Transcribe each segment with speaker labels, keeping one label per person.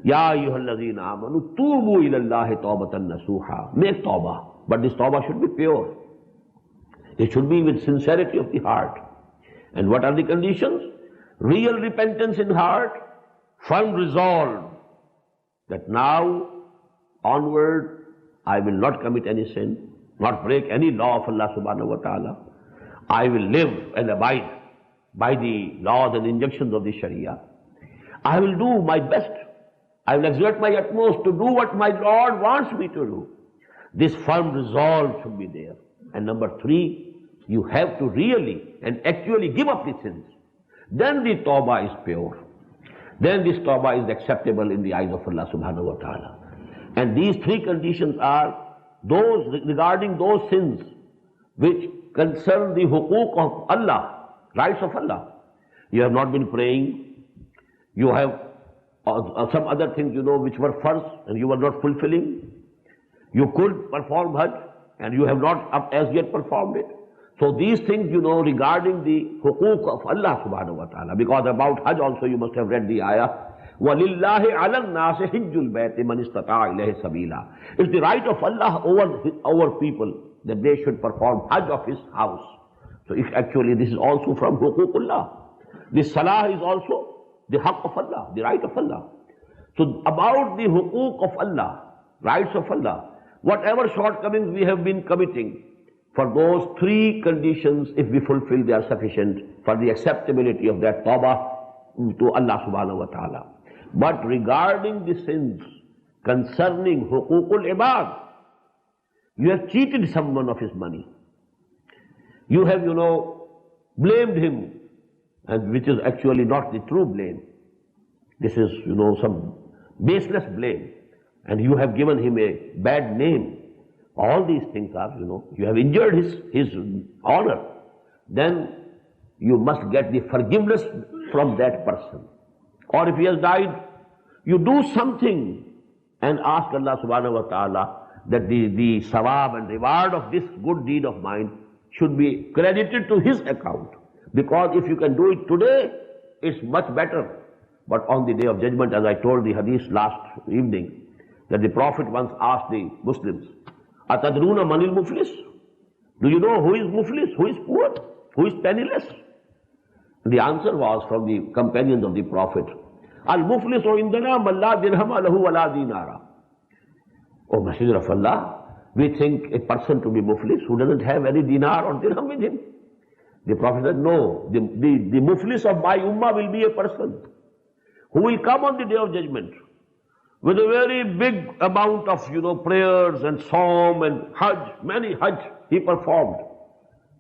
Speaker 1: Ya ayyuhalladhina amanu tubu ilallahi tawbatan nasuha. Make tawbah, but this tawbah should be pure. It should be with sincerity of the heart. And what are the conditions? Real repentance in heart, firm resolve that now onward I will not commit any sin, not break any law of Allah subhanahu wa ta'ala. I will live and abide by the laws and injunctions of the Sharia. I will do my best. I will exert my utmost to do what my Lord wants me to do. This firm resolve should be there. And number three, you have to really and actually give up the sins. Then the tawbah is pure. Then this tawbah is acceptable in the eyes of Allah subhanahu wa ta'ala. And these three conditions are those regarding those sins which concern the huquq of Allah, rights of Allah. You have not been praying, you have some other things, which were first and you were not fulfilling. You could perform Hajj and you have not as yet performed it. So these things, regarding the huquq of Allah subhanahu wa ta'ala, because about Hajj also you must have read the ayah, وَلِلَّهِ عَلَى النَّاسِ حِجُّ الْبَيْتِ مَنِ اسْتَطَاعَ إِلَيْهِ سَبِيلًا. It's the right of Allah over people that they should perform Hajj of His house. So if actually this is also from huququllah. This salah is also the haqq of Allah, the right of Allah. So about the huquq of Allah, rights of Allah, whatever shortcomings we have been committing, for those three conditions, if we fulfill, they are sufficient for the acceptability of that tawbah to Allah subhanahu wa ta'ala. But regarding the sins concerning huququl ibad, you have cheated someone of his money. You have, blamed him, and which is actually not the true blame. This is, some baseless blame. And you have given him a bad name. All these things are, you have injured his honor. Then you must get the forgiveness from that person. Or if he has died, you do something and ask Allah subhanahu wa ta'ala that the sawab and reward of this good deed of mine should be credited to his account. Because if you can do it today, it's much better. But on the day of judgment, as I told the hadith last evening, that the Prophet once asked the Muslims, Atadruna manil muflis? Do you know who is muflis, who is poor, who is penniless? The answer was from the companions of the Prophet, Al-muflisu indana man la dirhama lahu wa la dinara. O Messenger of Allah, we think a person to be muflis who doesn't have any dinar or dirham with him. The Prophet said, no, the muflis of my ummah will be a person who will come on the day of judgment with a very big amount of, prayers and psalm and hajj, many hajj he performed.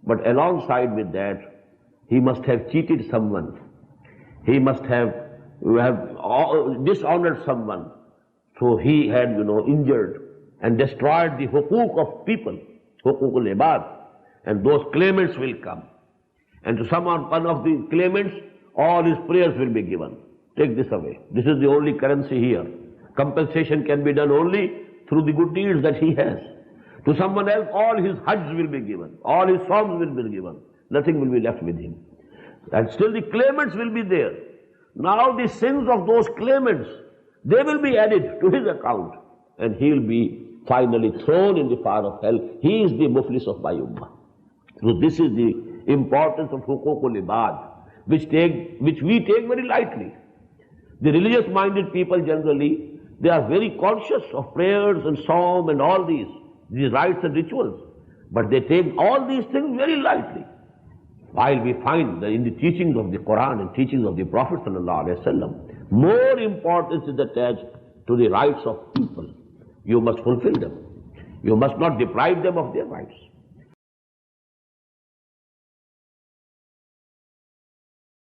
Speaker 1: But alongside with that, he must have cheated someone. He must have dishonored someone. So he had, injured and destroyed the huquq of people, huququl ibad. And those claimants will come. And to one of the claimants, all his prayers will be given. Take this away. This is the only currency here. Compensation can be done only through the good deeds that he has. To someone else, all his hajj will be given. All his psalms will be given. Nothing will be left with him. And still the claimants will be there. Now the sins of those claimants, they will be added to his account. And he will be finally thrown in the fire of hell. He is the muflis of my ummah. So this is the importance of huququl ibad, which we take very lightly. The religious-minded people generally, they are very conscious of prayers and psalm and all these rites and rituals. But they take all these things very lightly. While we find that in the teachings of the Quran and teachings of the Prophet ﷺ, more importance is attached to the rights of people. You must fulfill them. You must not deprive them of their rights.